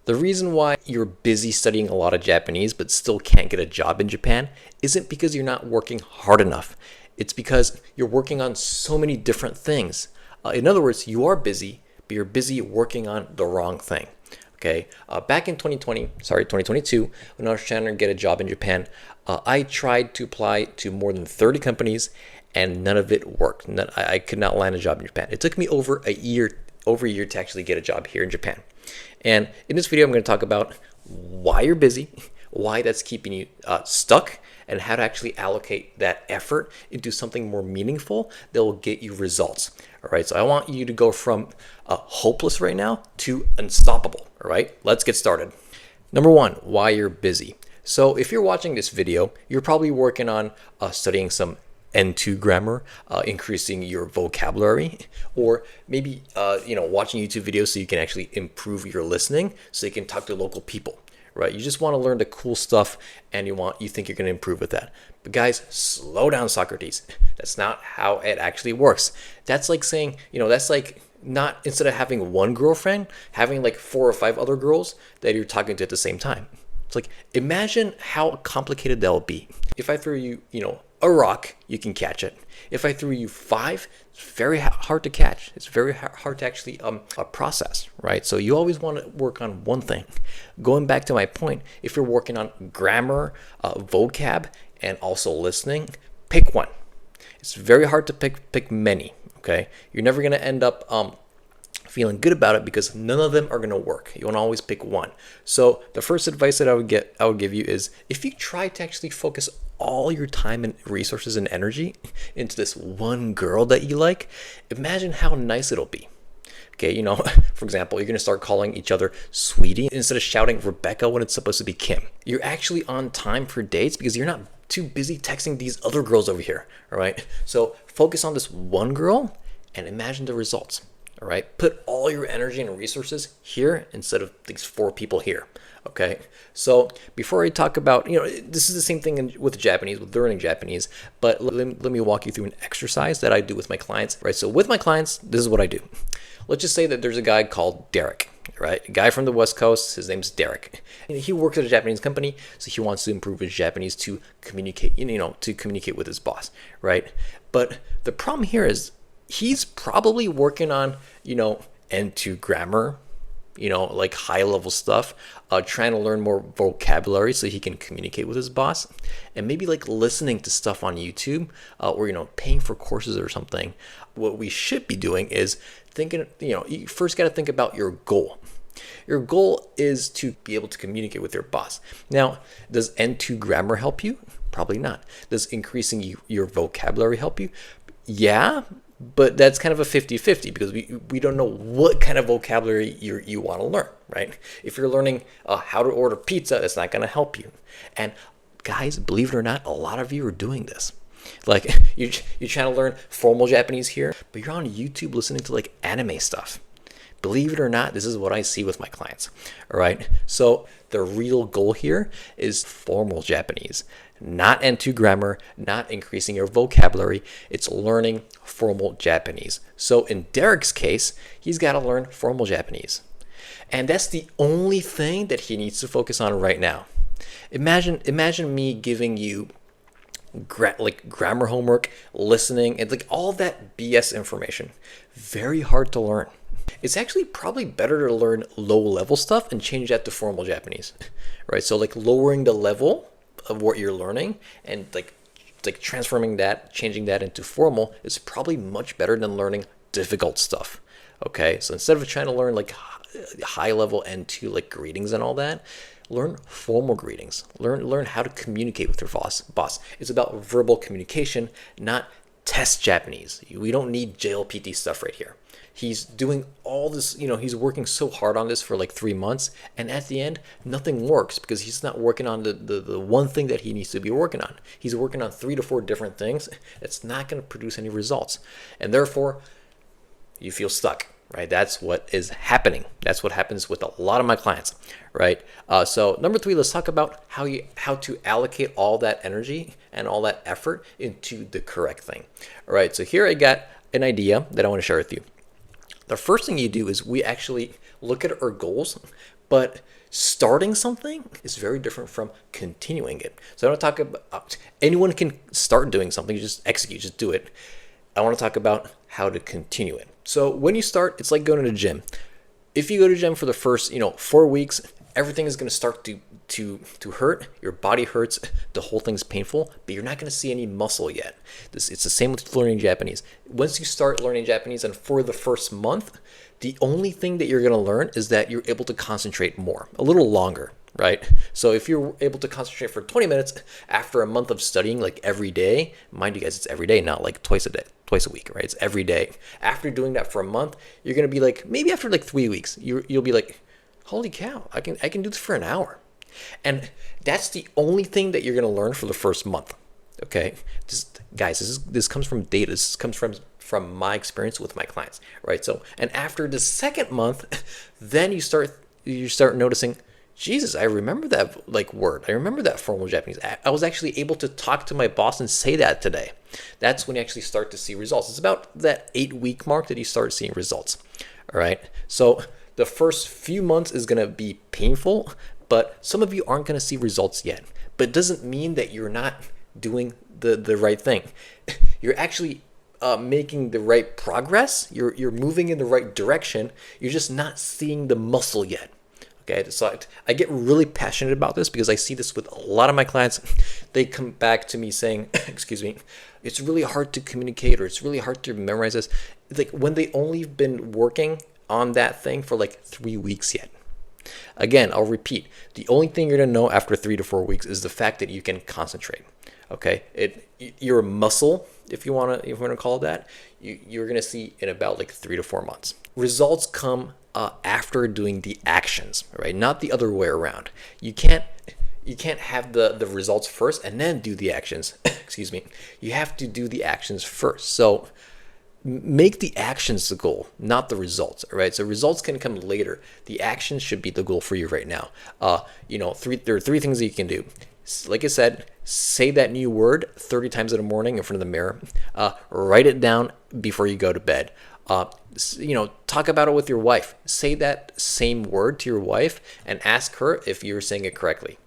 The reason why you're busy studying a lot of Japanese but still can't get a job in Japan isn't because you're not working hard enough. It's because you're working on so many different things. In other words, you are busy, but you're busy working on the wrong thing. Okay, back in 2022, when I was trying to get a job in Japan, I tried to apply to more than 30 companies, and none of it worked. I could not land a job in Japan. It took me over a year to actually get a job here in Japan. And in this video, I'm going to talk about why you're busy, why that's keeping you stuck, and how to actually allocate that effort into something more meaningful that will get you results. All right, so I want you to go from hopeless right now to unstoppable. All right, let's get started. Number one, why you're busy. So if you're watching this video, you're probably working on studying some N2 grammar, increasing your vocabulary, or maybe watching YouTube videos so you can actually improve your listening, so you can talk to local people. Right? You just want to learn the cool stuff, and you think you're going to improve with that. But guys, slow down, Socrates. That's not how it actually works. That's like saying, that's like not, instead of having one girlfriend, having like 4 or 5 other girls that you're talking to at the same time. It's like, imagine how complicated that'll be. If I threw you, a rock, you can catch it. If I threw you 5, it's very hard to catch. It's very hard to actually process, right? So you always want to work on one thing. Going back to my point, if you're working on grammar, vocab, and also listening, pick one. It's very hard to pick many, okay? You're never going to end up feeling good about it because none of them are going to work. You want to always pick one. So the first advice that I would give you is, if you try to actually focus all your time and resources and energy into this one girl that you like, imagine how nice it'll be. Okay, for example, you're going to start calling each other sweetie instead of shouting Rebecca when it's supposed to be Kim. You're actually on time for dates because you're not too busy texting these other girls over here. All right, so focus on this one girl and imagine the results. All right, put all your energy and resources here instead of these 4 people here. Okay, so before I talk about, this is the same thing with Japanese, with learning Japanese, but let me walk you through an exercise that I do with my clients, right? So with my clients, this is what I do. Let's just say that there's a guy called Derek, right? A guy from the West Coast, his name's Derek. He works at a Japanese company, so he wants to improve his Japanese to communicate, to communicate with his boss, right? But the problem here is he's probably working on, N2 grammar, like high level stuff, trying to learn more vocabulary so he can communicate with his boss, and maybe like listening to stuff on YouTube, or, paying for courses or something. What we should be doing is thinking, you first got to think about your goal. Your goal is to be able to communicate with your boss. Now, does N2 grammar help you? Probably not. Does increasing your vocabulary help you? Yeah, but that's kind of a 50-50 because we don't know what kind of vocabulary you want to learn, right? If you're learning how to order pizza, that's not going to help you. And guys, believe it or not, a lot of you are doing this. Like you're trying to learn formal Japanese here, but you're on YouTube listening to like anime stuff. Believe it or not, this is what I see with my clients. All right. So the real goal here is formal Japanese, not N2 grammar, not increasing your vocabulary. It's learning formal Japanese. So in Derek's case, he's got to learn formal Japanese. And that's the only thing that he needs to focus on right now. Imagine me giving you grammar homework, listening, and like all that BS information. Very hard to learn. It's actually probably better to learn low level stuff and change that to formal Japanese, right? So like lowering the level of what you're learning and like transforming that, changing that into formal is probably much better than learning difficult stuff. Okay, so instead of trying to learn like high level N2 like greetings and all that, learn formal greetings. Learn how to communicate with your boss. It's about verbal communication, not test Japanese. We don't need JLPT stuff right here. He's doing all this, he's working so hard on this for like 3 months, and at the end, nothing works because he's not working on the one thing that he needs to be working on. He's working on 3 to 4 different things. It's not going to produce any results, and therefore, you feel stuck, right? That's what is happening. That's what happens with a lot of my clients, right? So number 3, let's talk about how to allocate all that energy and all that effort into the correct thing. All right, so here I got an idea that I want to share with you. The first thing you do is we actually look at our goals, But starting something is very different from continuing it. So I want to talk about anyone can start doing something, just execute, just do it. I want to talk about how to continue it. So when you start, it's like going to the gym. If you go to the gym for the first, 4 weeks, everything is going to start to hurt. Your body hurts. The whole thing's painful, but you're not going to see any muscle yet. It's the same with learning Japanese. Once you start learning Japanese, and for the first month, the only thing that you're going to learn is that you're able to concentrate more, a little longer, right? So if you're able to concentrate for 20 minutes after a month of studying, like every day, mind you guys, it's every day, not like twice a week, right? It's every day. After doing that for a month, you're going to be like, maybe after like 3 weeks, you'll be like, holy cow, I can do this for an hour. And that's the only thing that you're going to learn for the first month. Okay, guys, this comes from data. This comes from my experience with my clients, right? So, and after the second month, then you start noticing, Jesus, I remember that like word. I remember that formal Japanese. I was actually able to talk to my boss and say that today. That's when you actually start to see results. It's about that 8-week mark that you start seeing results. All right. So the first few months is going to be painful, but some of you aren't going to see results yet. But it doesn't mean that you're not doing the right thing. You're actually making the right progress. You're moving in the right direction. You're just not seeing the muscle yet. Okay, so I get really passionate about this because I see this with a lot of my clients. They come back to me saying, excuse me, it's really hard to communicate, or it's really hard to memorize this. It's like when they only been working on that thing for like 3 weeks yet. Again, I'll repeat, the only thing you're going to know after 3 to 4 weeks is the fact that you can concentrate. Okay, your muscle, if you want to call it that, you're going to see in about like 3 to 4 months. Results come after doing the actions, right? Not the other way around. You can't have the results first and then do the actions. Excuse me. You have to do the actions first. So make the actions the goal, not the results. All right. So results can come later. The actions should be the goal for you right now. There are 3 things that you can do. Like I said, say that new word 30 times in the morning in front of the mirror. Write it down before you go to bed. Talk about it with your wife. Say that same word to your wife and ask her if you're saying it correctly,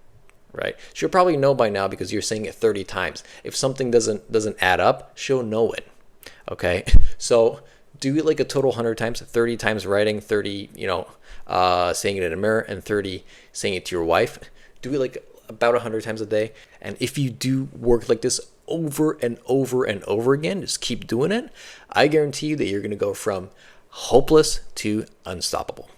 right? She'll probably know by now because you're saying it 30 times. If something doesn't add up, she'll know it. Okay, so do it like a total 100 times, 30 times writing, 30, saying it in a mirror, and 30 saying it to your wife. Do it like about 100 times a day. And if you do work like this over and over and over again, just keep doing it, I guarantee you that you're going to go from hopeless to unstoppable.